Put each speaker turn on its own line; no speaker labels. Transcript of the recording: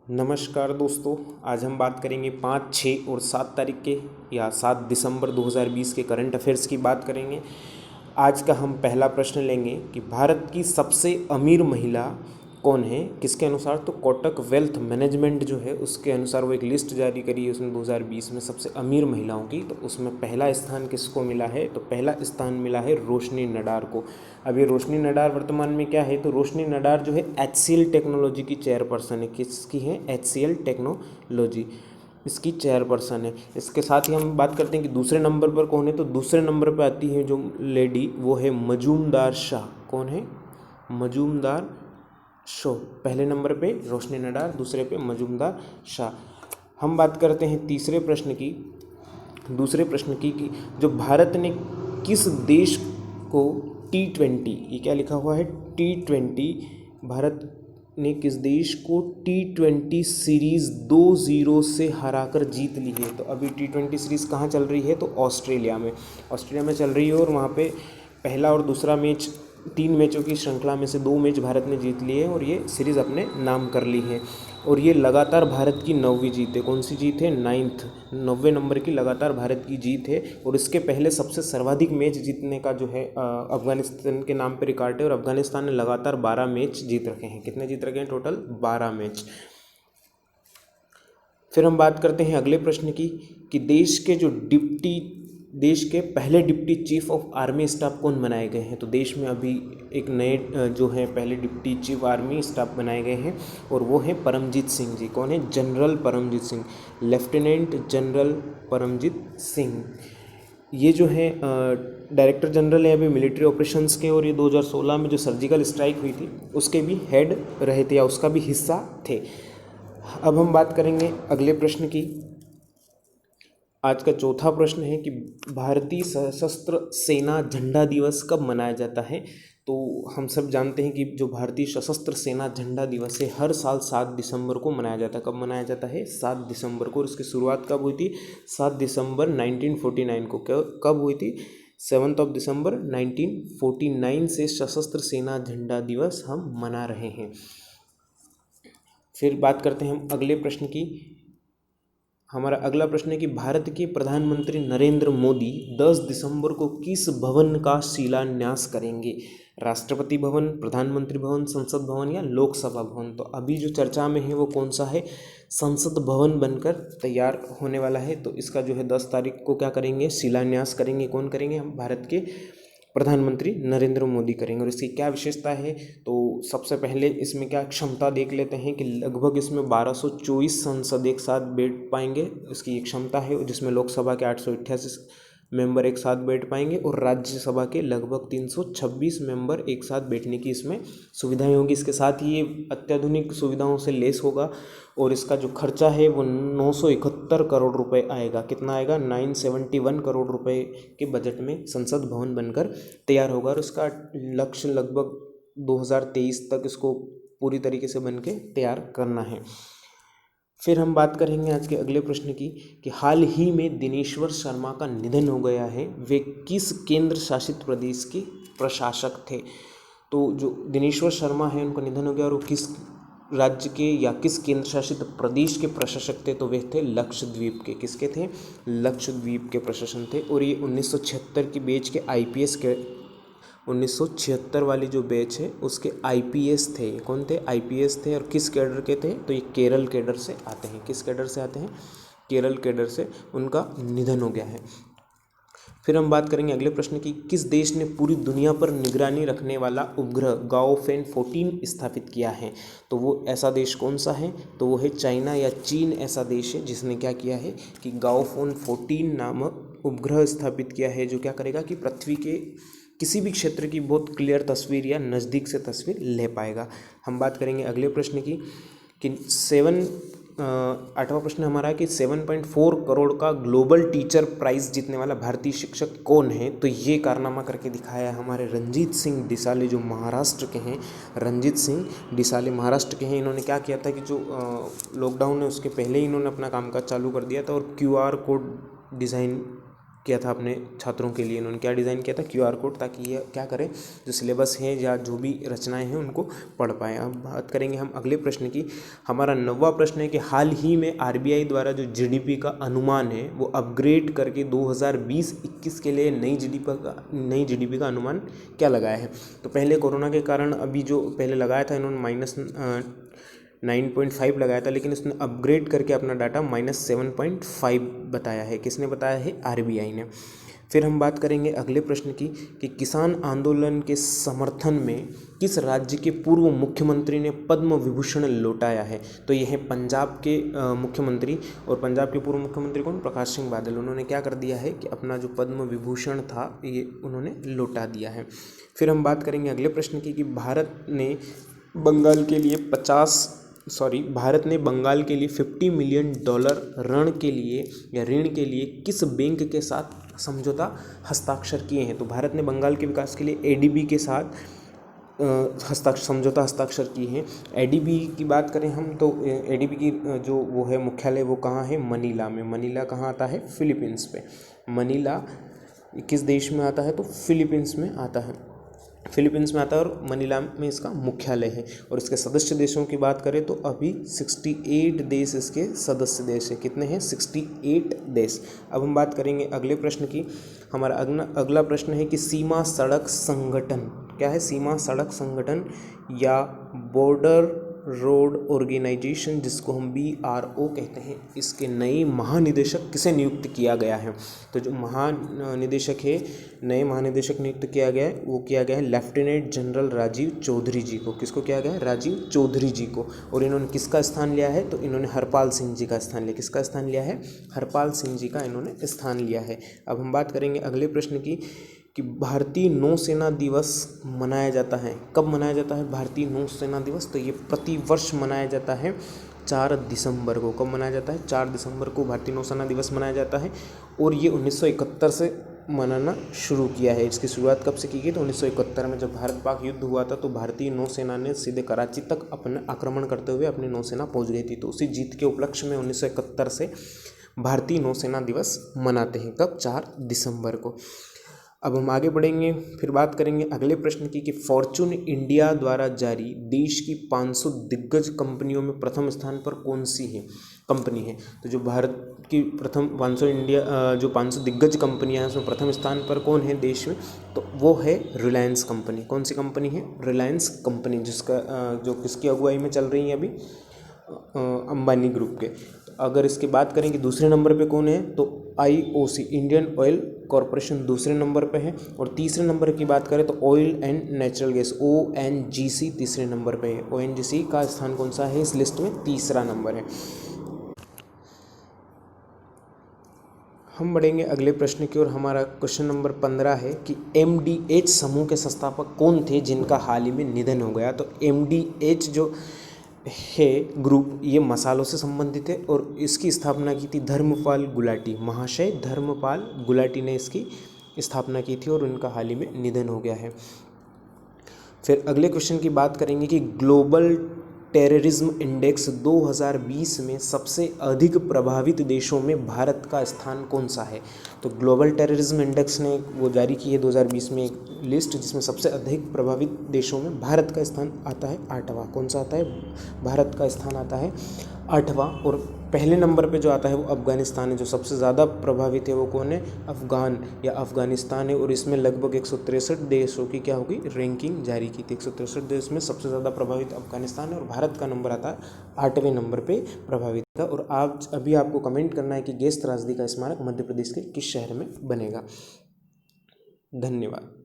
नमस्कार दोस्तों। आज हम बात करेंगे 5, 6 और 7 तारीख के या 7 दिसंबर 2020 के करंट अफेयर्स की बात करेंगे। आज का हम पहला प्रश्न लेंगे कि भारत की सबसे अमीर महिला कौन है, किसके अनुसार। तो कोटक वेल्थ मैनेजमेंट जो है उसके अनुसार वो एक लिस्ट जारी करी है उसने 2020 में सबसे अमीर महिलाओं की। तो उसमें पहला स्थान किसको मिला है, तो पहला स्थान मिला है रोशनी नडार को। अब ये रोशनी नडार वर्तमान में क्या है, तो रोशनी नडार जो है HCL टेक्नोलॉजी की चेयरपर्सन है। किसकी है, HCL टेक्नोलॉजी इसकी चेयरपर्सन है। इसके साथ ही हम बात करते हैं कि दूसरे नंबर पर कौन है, तो दूसरे नंबर पर आती है जो लेडी वो है मजूमदार शाह। कौन है, मजूमदार शो। पहले नंबर पे रोशनी नडार, दूसरे पे मजूमदार शाह। हम बात करते हैं तीसरे प्रश्न की, दूसरे प्रश्न की कि जो भारत ने किस देश को T20, ये क्या लिखा हुआ है T20, भारत ने किस देश को T20 सीरीज़ 2-0 से हराकर जीत ली है। तो अभी T20 सीरीज़ कहाँ चल रही है, तो ऑस्ट्रेलिया में चल रही है। और वहाँ पे पहला और दूसरा मैच, 3 मैचों की श्रृंखला में से 2 मैच भारत ने जीत लिए हैं और ये सीरीज़ अपने नाम कर ली है। और ये लगातार भारत की 9वीं जीत है। कौन सी जीत है, 9वें नंबर की लगातार भारत की जीत है। और इसके पहले सबसे सर्वाधिक मैच जीतने का जो है अफगानिस्तान के नाम पर रिकॉर्ड है। और अफगानिस्तान ने लगातार 12 मैच जीत रखे हैं। कितने जीत रखे हैं, टोटल 12 मैच। फिर हम बात करते हैं अगले प्रश्न की कि देश के पहले deputy chief of army staff कौन बनाए गए हैं। तो देश में अभी एक नए जो है पहले डिप्टी चीफ आर्मी स्टाफ बनाए गए हैं और वो हैं परमजीत सिंह जी। कौन है, general Paramjit Singh, lieutenant general Paramjit Singh. ये जो है डायरेक्टर जनरल है अभी मिलिट्री ऑपरेशंस के। और ये 2016 में जो सर्जिकल स्ट्राइक हुई थी उसके भी हेड रहे थे या उसका भी हिस्सा थे। अब हम बात करेंगे अगले प्रश्न की। आज का चौथा प्रश्न है कि भारतीय सशस्त्र सेना झंडा दिवस कब मनाया जाता है। तो हम सब जानते हैं कि जो भारतीय सशस्त्र सेना झंडा दिवस है हर साल 7 दिसंबर को मनाया जाता है। कब मनाया जाता है, 7 दिसंबर को। और इसकी शुरुआत कब हुई थी, 7 दिसंबर 1949 को। कब हुई थी, 7 दिसंबर 1949 से सशस्त्र सेना झंडा दिवस हम मना रहे हैं। फिर बात करते हैं हम अगले प्रश्न की। हमारा अगला प्रश्न है कि भारत के प्रधानमंत्री नरेंद्र मोदी 10 दिसंबर को किस भवन का शिलान्यास करेंगे। राष्ट्रपति भवन, प्रधानमंत्री भवन, संसद भवन या लोकसभा भवन। तो अभी जो चर्चा में है वो कौन सा है, संसद भवन बनकर तैयार होने वाला है। तो इसका जो है 10 तारीख को क्या करेंगे, शिलान्यास करेंगे। कौन करेंगे, हम भारत के प्रधानमंत्री नरेंद्र मोदी करेंगे। और इसकी क्या विशेषता है, तो सबसे पहले इसमें क्या क्षमता देख लेते हैं कि लगभग इसमें 1224 सांसद एक साथ बैठ पाएंगे। इसकी एक क्षमता है, जिसमें लोकसभा के 888 मेंबर एक साथ बैठ पाएंगे और राज्यसभा के लगभग 326 मेंबर एक साथ बैठने की इसमें सुविधाएं होंगी। इसके साथ ही ये अत्याधुनिक सुविधाओं से लेस होगा और इसका जो खर्चा है वो 971 करोड़ रुपए आएगा। कितना आएगा, 971 करोड़ रुपए के बजट में संसद भवन बनकर तैयार होगा। और उसका लक्ष्य लगभग 2023 तक इसको पूरी तरीके से बन के तैयार करना है। फिर हम बात करेंगे आज के अगले प्रश्न की कि हाल ही में दिनेश्वर शर्मा का निधन हो गया है। वे किस केंद्र शासित प्रदेश के प्रशासक थे। तो जो दिनेश्वर शर्मा है उनका निधन हो गया और वो किस राज्य के या किस केंद्र शासित प्रदेश के प्रशासक थे, तो वे थे लक्षद्वीप के। किसके थे, लक्षद्वीप के प्रशासन थे। और ये 1976 की बैच के IPS के 1976 वाली जो बैच है उसके IPS थे। कौन थे, IPS थे। और किस कैडर के थे, तो ये केरल कैडर से आते हैं। किस कैडर से आते हैं, केरल कैडर से उनका निधन हो गया है। फिर हम बात करेंगे अगले प्रश्न की, किस देश ने पूरी दुनिया पर निगरानी रखने वाला उपग्रह गाओफेन 14 स्थापित किया है। तो वो ऐसा देश कौन सा है, तो वो है चाइना या चीन ऐसा देश है जिसने क्या किया है कि गाओफोन 14 नामक उपग्रह स्थापित किया है, जो क्या करेगा कि पृथ्वी के किसी भी क्षेत्र की बहुत क्लियर तस्वीर या नज़दीक से तस्वीर ले पाएगा। हम बात करेंगे अगले प्रश्न की कि 8वां प्रश्न हमारा है कि 7.4 करोड़ का ग्लोबल टीचर प्राइज़ जीतने वाला भारतीय शिक्षक कौन है। तो ये कारनामा करके दिखाया है हमारे रंजीत सिंह डिसाले, जो महाराष्ट्र के हैं। रंजीत सिंह डिसाले महाराष्ट्र के हैं। इन्होंने क्या किया था कि जो लॉकडाउन है उसके पहले ही इन्होंने अपना कामकाज चालू कर दिया था और QR कोड डिज़ाइन किया था अपने छात्रों के लिए। इन्होंने क्या डिज़ाइन किया था, QR कोड, ताकि ये क्या करें, जो सिलेबस है या जो भी रचनाएं हैं उनको पढ़ पाएँ। अब बात करेंगे हम अगले प्रश्न की। हमारा 9वां प्रश्न है कि हाल ही में RBI द्वारा जो GDP का अनुमान है वो अपग्रेड करके 2020-21 के लिए नई GDP का अनुमान क्या लगाया है। तो पहले कोरोना के कारण अभी जो पहले लगाया था इन्होंने -9.5 लगाया था, लेकिन इसने अपग्रेड करके अपना डाटा -7.5 बताया है। किसने बताया है, RBI ने। फिर हम बात करेंगे अगले प्रश्न की कि किसान आंदोलन के समर्थन में किस राज्य के पूर्व मुख्यमंत्री ने पद्म विभूषण लौटाया है। तो यह है पंजाब के मुख्यमंत्री, और पंजाब के पूर्व मुख्यमंत्री कौन, प्रकाश सिंह बादल। उन्होंने क्या कर दिया है कि अपना जो पद्म विभूषण था ये उन्होंने लौटा दिया है। फिर हम बात करेंगे अगले प्रश्न की कि भारत ने बंगाल के लिए $50 मिलियन ऋण के लिए किस बैंक के साथ समझौता हस्ताक्षर किए हैं। तो भारत ने बंगाल के विकास के लिए ADB के साथ समझौता हस्ताक्षर किए हैं। ADB की बात करें हम तो ADB की जो वो है मुख्यालय वो कहाँ है, मनीला में। मनीला कहाँ आता है, फिलीपींस पे। मनीला किस देश में आता है, तो फिलीपींस में आता है। फिलीपींस में आता है और मनीला में इसका मुख्यालय है। और इसके सदस्य देशों की बात करें तो अभी 68 देश इसके सदस्य देश है। कितने हैं, 68 देश। अब हम बात करेंगे अगले प्रश्न की। हमारा अगला प्रश्न है कि सीमा सड़क संगठन क्या है, सीमा सड़क संगठन या बॉर्डर रोड ऑर्गेनाइजेशन, जिसको हम BRO कहते हैं, इसके नए महानिदेशक किसे नियुक्त किया गया है। तो जो महानिदेशक है, नए महानिदेशक नियुक्त किया गया है, वो किया गया है लेफ्टिनेंट जनरल राजीव चौधरी जी को। किसको किया गया है, राजीव चौधरी जी को। और इन्होंने किसका स्थान लिया है, तो इन्होंने हरपाल सिंह जी का स्थान लिया। किसका स्थान लिया है, हरपाल सिंह जी का इन्होंने स्थान लिया है। अब हम बात करेंगे अगले प्रश्न की कि भारतीय नौसेना दिवस मनाया जाता है, कब मनाया जाता है भारतीय नौसेना दिवस। तो ये प्रतिवर्ष मनाया जाता है 4 दिसंबर को। कब मनाया जाता है, 4 दिसंबर को भारतीय नौसेना दिवस मनाया जाता है। और ये 1971 से मनाना शुरू किया है। इसकी शुरुआत कब से की गई, तो 1971 में जब भारत पाक युद्ध हुआ था तो भारतीय नौसेना ने सीधे कराची तक अपना आक्रमण करते हुए अपनी नौसेना पहुंच गई थी। तो उसी जीत के उपलक्ष्य में 1971 से भारतीय नौसेना दिवस मनाते हैं। कब, 4 दिसंबर को। अब हम आगे बढ़ेंगे, फिर बात करेंगे अगले प्रश्न की कि फॉर्च्यून इंडिया द्वारा जारी देश की 500 दिग्गज कंपनियों में प्रथम स्थान पर कौन सी कंपनी है। तो जो भारत की प्रथम 500 दिग्गज कंपनियां हैं उसमें प्रथम स्थान पर कौन है देश में, तो वो है रिलायंस कंपनी। कौन सी कंपनी है, रिलायंस कंपनी, जिसका जो किसकी अगुवाई में चल रही है अभी, अंबानी ग्रुप के। अगर इसकी बात करें कि दूसरे नंबर पे कौन है, तो IOC इंडियन ऑयल कॉरपोरेशन दूसरे नंबर पे है। और तीसरे नंबर की बात करें तो oil and natural gas ONGC तीसरे नंबर पे है। ONGC का स्थान कौन सा है इस लिस्ट में, तीसरा नंबर है। हम बढ़ेंगे अगले प्रश्न की ओर। हमारा क्वेश्चन नंबर 15 है कि MDH समूह के संस्थापक कौन थे जिनका हाल ही में निधन हो गया। तो MDH जो है ग्रुप, ये मसालों से संबंधित है और इसकी स्थापना की थी धर्मपाल गुलाटी, महाशय धर्मपाल गुलाटी ने इसकी स्थापना की थी और उनका हाल ही में निधन हो गया है। फिर अगले क्वेश्चन की बात करेंगे कि ग्लोबल टेररिज्म इंडेक्स 2020 में सबसे अधिक प्रभावित देशों में भारत का स्थान कौन सा है। तो ग्लोबल टेररिज्म इंडेक्स ने वो जारी की है 2020 में एक लिस्ट, जिसमें सबसे अधिक प्रभावित देशों में भारत का स्थान आता है 8वां। कौन सा आता है, भारत का स्थान आता है 8वां। और पहले नंबर पे जो आता है वो अफ़गानिस्तान है। जो सबसे ज़्यादा प्रभावित है वो कौन है, अफ़गान या अफ़गानिस्तान है। और इसमें लगभग 163 देशों की क्या होगी, रैंकिंग जारी की थी। 163 देश में सबसे ज़्यादा प्रभावित अफ़गानिस्तान है और भारत का नंबर आता है 8वें नंबर पे प्रभावित था। और अभी आपको कमेंट करना है कि गैस त्रासदी का स्मारक मध्य प्रदेश के किस शहर में बनेगा। धन्यवाद।